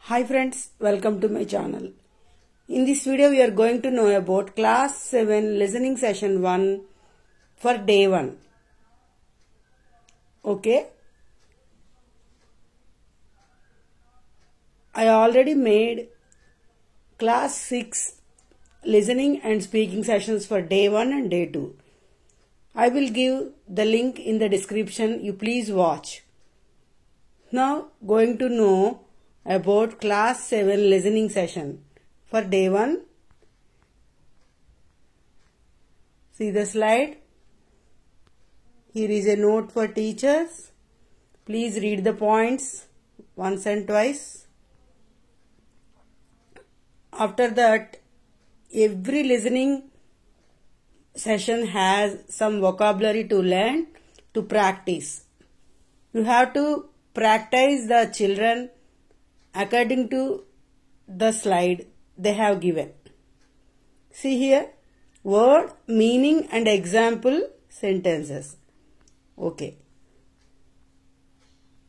Hi friends, welcome to my channel. In this video we are going to know about class 7 listening session 1 for day 1. Okay. I already made class 6 listening and speaking sessions for day 1 and day 2. I will give the link in the description. You please watch. Now going to know about class 7 listening session for day 1. See the slide. Here is a note for teachers. Please read the points once and twice. After that, every listening session has some vocabulary to learn, to practice. You have to practice the children according to the slide they have given. See here, word, meaning and example sentences. Okay.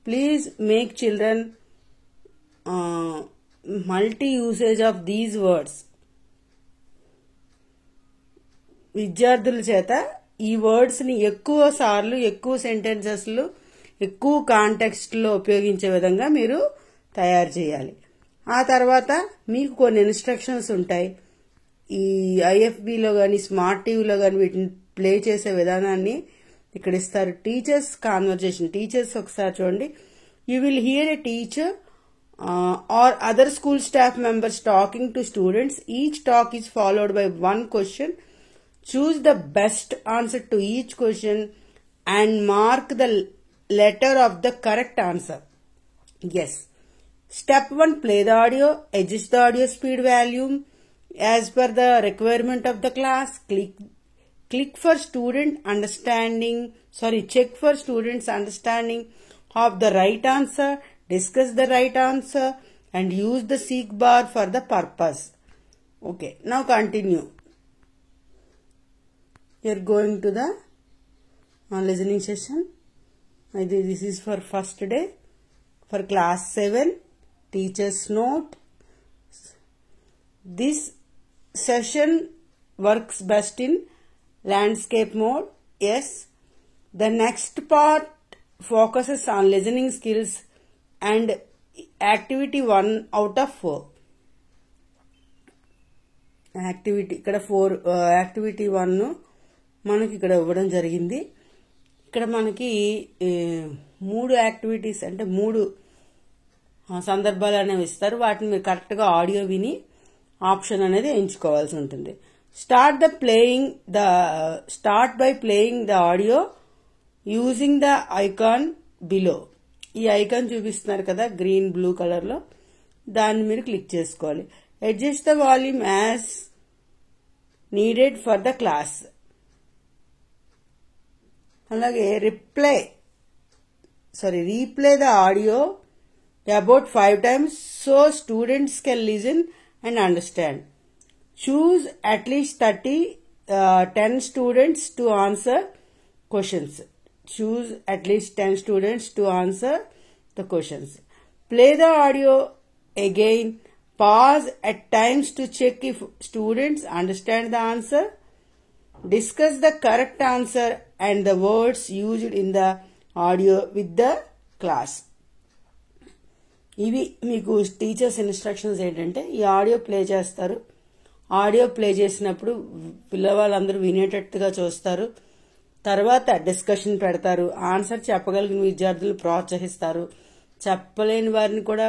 Please make children multi-usage of these words. విద్యార్థుల చేత ఈ వర్డ్స్ని ఎక్కువ సార్లు, ఎక్కువ సెంటెన్సెస్లు, ఎక్కువ కాంటెక్స్ట్లో ఉపయోగించే విధంగా మీరు తయారు చేయాలి. ఆ తర్వాత మీకు కొన్ని ఇన్స్ట్రక్షన్స్ ఉంటాయి. ఈ ఐఎఫ్బిలో కానీ స్మార్ట్ టీవీలో కానీ వీటిని ప్లే చేసే విధానాన్ని ఇక్కడ ఇస్తారు. Teachers conversation. టీచర్స్ ఒకసారి చూడండి. You will here a teacher or other school staff members talking to students. Each talk is followed by one question. Choose the best answer to each question and mark the letter of the correct answer. Yes. Step 1, play the audio. Adjust the audio speed volume as per the requirement of the class. Check for students understanding of the right answer. Discuss the right answer and use the seek bar for the purpose. Okay, now continue. You are going to the listening session. This is for first day for class 7. Teacher's note. This session works best in landscape mode. Yes. The next part focuses on listening skills and activity 1 out of 4. ఇక్కడ 4 activity 1 మనకి ఇక్కడ ఇవ్వడం జరిగింది. ఇక్కడ మనకి 3 activities అంటే 3 సందర్భాలు అనేవి ఇస్తారు. వాటిని మీరు కరెక్ట్గా ఆడియో విని ఆప్షన్ అనేది ఎంచుకోవాల్సి ఉంటుంది. Start by playing the audio using the icon below. ఈ ఐకాన్ చూపిస్తున్నారు కదా గ్రీన్ బ్లూ కలర్లో, దాన్ని మీరు క్లిక్ చేసుకోవాలి. Adjust the volume as needed for the class. అలాగే replay the audio about 5 times so students can listen and understand. Choose at least 10 students to answer questions. Choose at least 10 students to answer the questions. Play the audio again. Pause at times to check if students understand the answer. Discuss the correct answer and the words used in the audio with the class. ఇవి మీకు teachers instructions ఏంటంటే, ఈ audio play చేస్తారు. Audio play చేసినప్పుడు పిల్లవాళ్ళందరూ వినేటట్టుగా చూస్తారు. తర్వాత discussion పెడతారు. Answer చెప్పగలిగిన విద్యార్థులు ప్రోత్సహిస్తారు. చెప్పలేని వారిని కూడా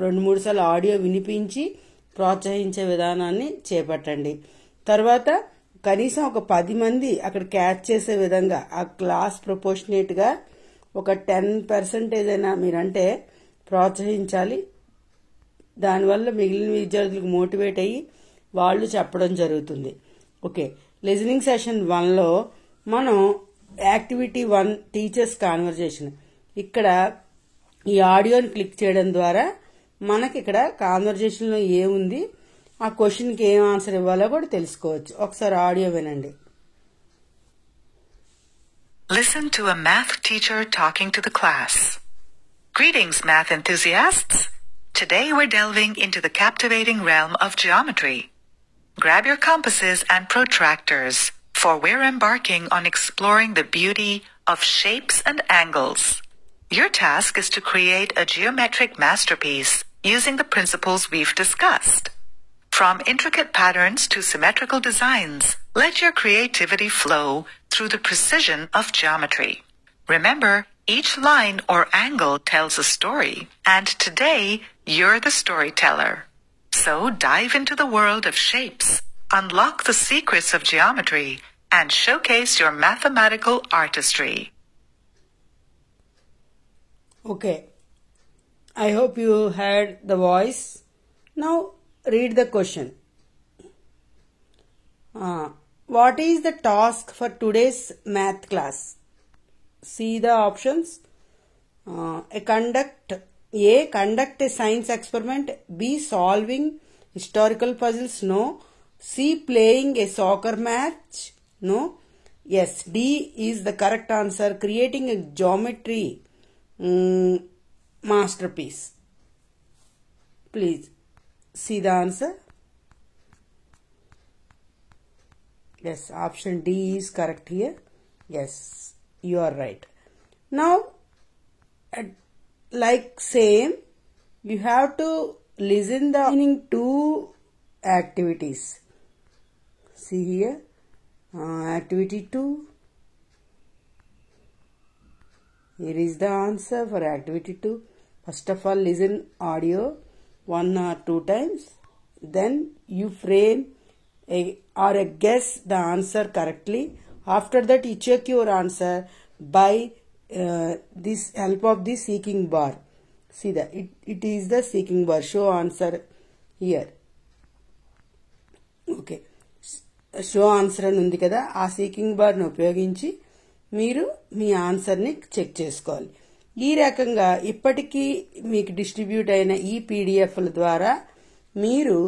2-3 సార్లు ఆడియో వినిపించి ప్రోత్సహించే విధానాన్ని చేపట్టండి. తర్వాత కనీసం ఒక 10 మంది అక్కడ క్యాచ్ చేసే విధంగా ఆ క్లాస్ ప్రపోర్షనేట్గా ఒక 10% అయినా మీరంటే ప్రోత్సహించాలి. దానివల్ల మిగిలిన విద్యార్థులకు మోటివేట్ అయ్యి వాళ్ళు చెప్పడం జరుగుతుంది. ఓకే, లిజనింగ్ సెషన్ 1లో మనం యాక్టివిటీ 1 టీచర్స్ కాన్వర్జేషన్. ఇక్కడ ఈ ఆడియోని క్లిక్ చేయడం ద్వారా మనకి ఇక్కడ కాన్వర్జేషన్లో ఏముంది, ఆ క్వశ్చన్కి ఏం ఆన్సర్ ఇవ్వాలో కూడా తెలుసుకోవచ్చు. ఒకసారి ఆడియో వినండి. Listen to a math teacher talking to the class. Greetings, math enthusiasts. Today we're delving into the captivating realm of geometry. Grab your compasses and protractors, for we're embarking on exploring the beauty of shapes and angles. Your task is to create a geometric masterpiece using the principles we've discussed. From intricate patterns to symmetrical designs, let your creativity flow through the precision of geometry. Remember, each line or angle tells a story, and today you're the storyteller. So dive into the world of shapes, unlock the secrets of geometry, and showcase your mathematical artistry. Okay, I hope you heard the voice. Now read the question. What is the task for today's math class? See the options. Conduct a science experiment. B, solving historical puzzles. No. C, playing a soccer match. No. Yes, D is the correct answer. Creating a geometry masterpiece. Please see the answer. Yes, option D is correct here. Yes, you are right. Now, like same, you have to listen the remaining two activities. See here, activity 2. Here is the answer for activity 2. First of all, listen audio 1 or 2 times. Then you frame or guess the answer correctly. After that, you check your answer by this help of the seeking bar. See that it is the seeking bar. Show answer here. Okay. Show answer అని ఉంది కదా, ఆ seeking బార్ని ఉపయోగించి మీరు మీ ఆన్సర్ని check చేసుకోవాలి. ఈ రకంగా ఇప్పటికీ మీకు డిస్ట్రిబ్యూట్ అయిన ఈ పీడిఎఫ్ల ద్వారా మీరు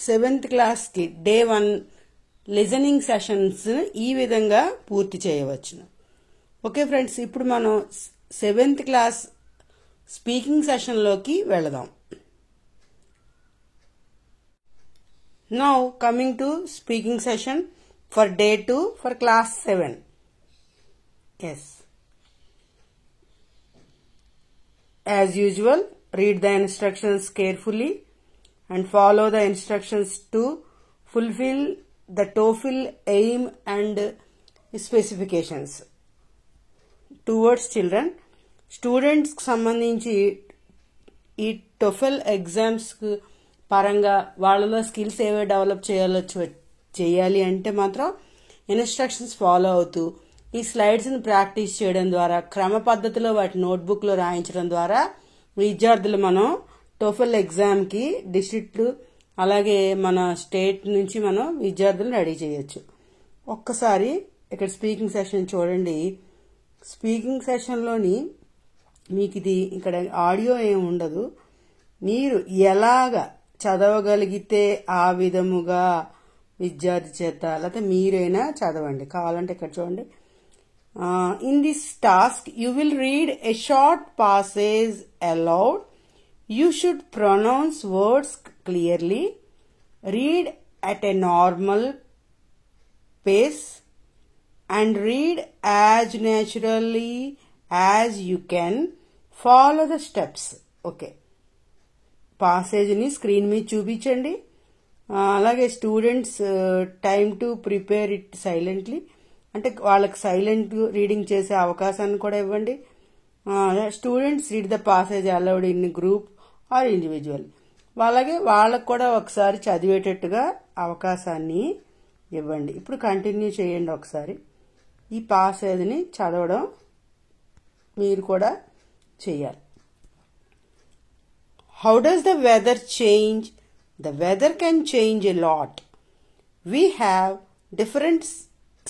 7th క్లాస్కి డే 1 లిజనింగ్ సెషన్స్ ఈ విధంగా పూర్తి చేయవచ్చును. ఓకే ఫ్రెండ్స్, ఇప్పుడు మనం 7th క్లాస్ స్పీకింగ్ సెషన్లోకి వెళదాం. Now coming to speaking session for day 2 for class 7. Yes. As usual, read the instructions carefully and follow the instructions to fulfill the TOEFL aim and specifications. Towards children, students కి సంబంధించి ఈ TOEFL exams పరంగా వాళ్ళలో skills ఏవే develop చేయాలి అంటే మాత్రం instructions follow అవుతూ ఈ స్లైడ్స్ని ప్రాక్టీస్ చేయడం ద్వారా, క్రమ పద్ధతిలో వాటి నోట్బుక్లో రాయించడం ద్వారా విద్యార్థులు మనం TOEFL ఎగ్జామ్కి డిస్ట్రిక్ట్ అలాగే మన స్టేట్ నుంచి మనం విద్యార్థులను రెడీ చేయొచ్చు. ఒక్కసారి ఇక్కడ స్పీకింగ్ సెషన్ చూడండి. స్పీకింగ్ సెషన్లోని మీకు ఇది ఇక్కడ ఆడియో ఏమి ఉండదు. మీరు ఎలాగా చదవగలిగితే ఆ విధముగా విద్యార్థి చేత లేకపోతే మీరైనా చదవండి. కావాలంటే ఇక్కడ చూడండి. In this task you will read a short passage aloud. You should pronounce words clearly. Read at a normal pace and read as naturally as you can. Follow the steps. Okay. పాసేజ్ని screen మీద చూపించండి. అలాగే students time to prepare it silently, అంటే వాళ్ళకి silent reading చేసే అవకాశాన్ని కూడా ఇవ్వండి. Students read the passage aloud in group or individual. అలాగే వాళ్ళకు కూడా ఒకసారి చదివేటట్టుగా అవకాశాన్ని ఇవ్వండి. ఇప్పుడు కంటిన్యూ చేయండి. ఒకసారి ఈ పాసేజ్ని చదవడం మీరు కూడా చేయాలి. How does the weather change? The weather can change a lot. We have different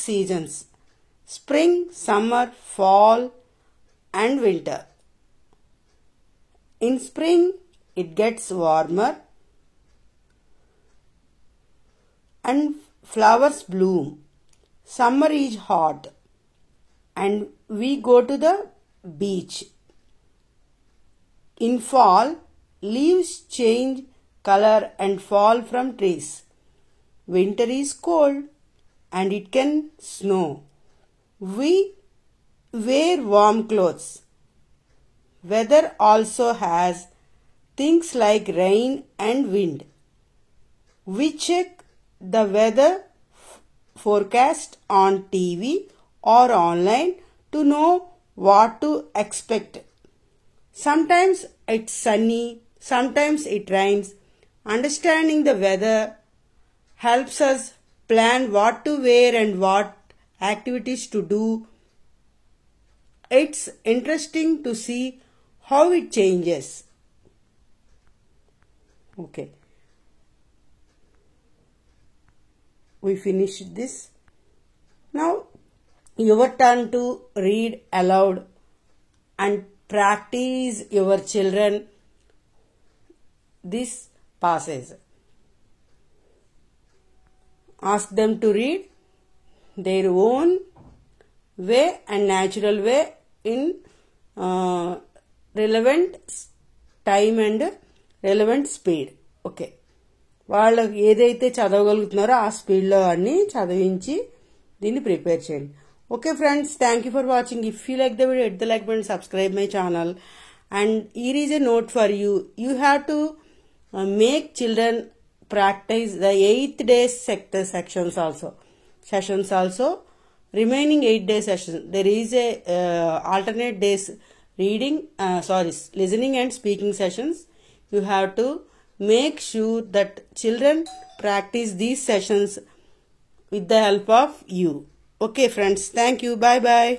seasons: spring, summer, fall, and winter. In spring, it gets warmer and flowers bloom. Summer is hot and we go to the beach. In fall, leaves change color and fall from trees. Winter is cold and it can snow. We wear warm clothes. Weather also has things like rain and wind. We check the weather forecast on TV or online to know what to expect. Sometimes it's sunny, sometimes it rains. Understanding the weather helps us plan what to wear and what activities to do. It's interesting to see how it changes. Okay. We finished this. Now your turn to read aloud and practice your children this passage. Ask them to read their own way and natural way in relevant time and relevant speed. Okay. వాళ్ళకి ఏదైతే చదవగలుగుతున్నారో ఆ స్పీడ్లో అన్ని చదివించి దీన్ని prepare చేయండి. Okay friends, thank you for watching. If you like the video, hit the like button, subscribe my channel. And here is a note for you. You have to make children practice the 8th day sessions also. Remaining 8 day sessions, there is a alternate days listening and speaking sessions. You have to make sure that children practice these sessions with the help of you. Okay friends, thank you. Bye bye.